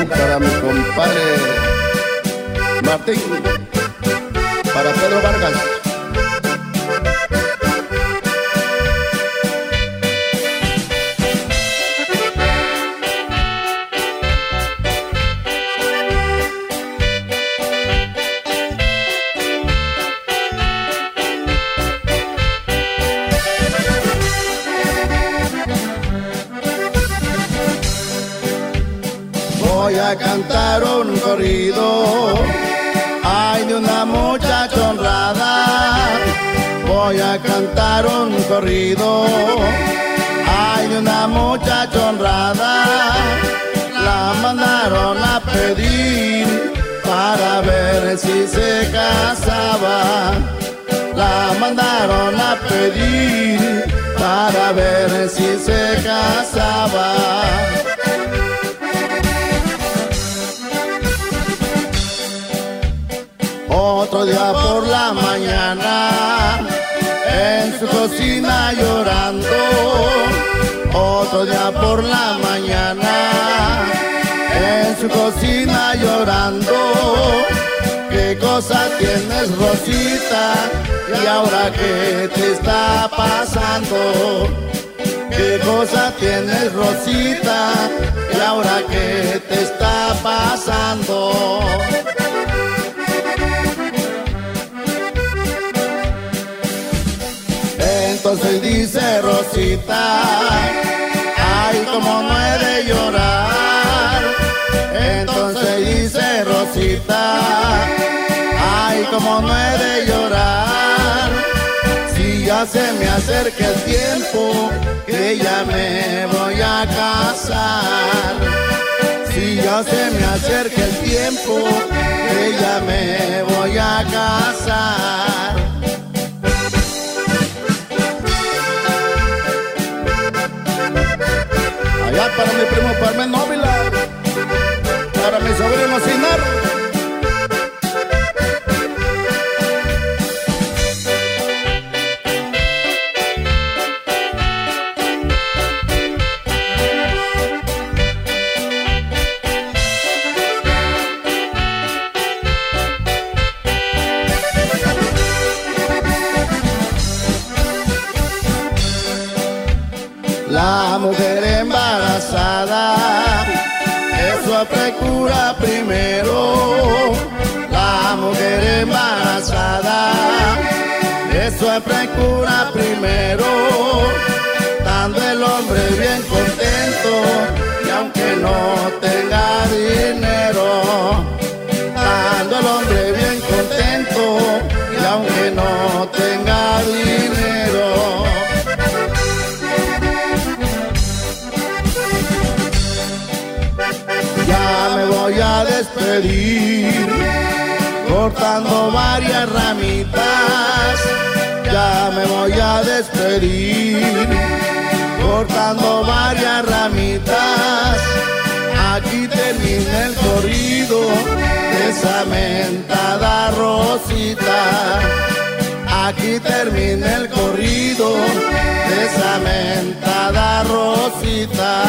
para mi compadre Martín, para Pedro Vargas. Voy a cantar un corrido, ay, de una muchacha honrada. Voy a cantar un corrido, ay, de una muchacha honrada. La mandaron a pedir para ver si se casaba. La mandaron a pedir para ver si se casaba. Otro día por la mañana, en su cocina llorando. Otro día por la mañana, en su cocina llorando. ¿Qué cosa tienes, Rosita? ¿Y ahora qué te está pasando? ¿Qué cosa tienes, Rosita? ¿Y ahora qué te está pasando? Entonces dice Rosita, ay, cómo no he de llorar. Entonces dice Rosita, ay, cómo no he de llorar. Si ya se me acerca el tiempo, que ya me voy a casar. Si ya se me acerca el tiempo, que ya me voy a casar. Allá para mi primo Parmen Nóvila, para mi sobrino Sinar. La mujer embarazada, eso procura primero. La mujer embarazada, eso procura primero. Estando el hombre bien contento, y aunque no tenga dinero. Estando el hombre bien contento, y aunque no tenga dinero. Me voy a despedir, cortando varias ramitas. Ya me voy a despedir, cortando varias ramitas. Aquí termina el corrido de esa mentada Rosita. Aquí termina el corrido de esa mentada Rosita.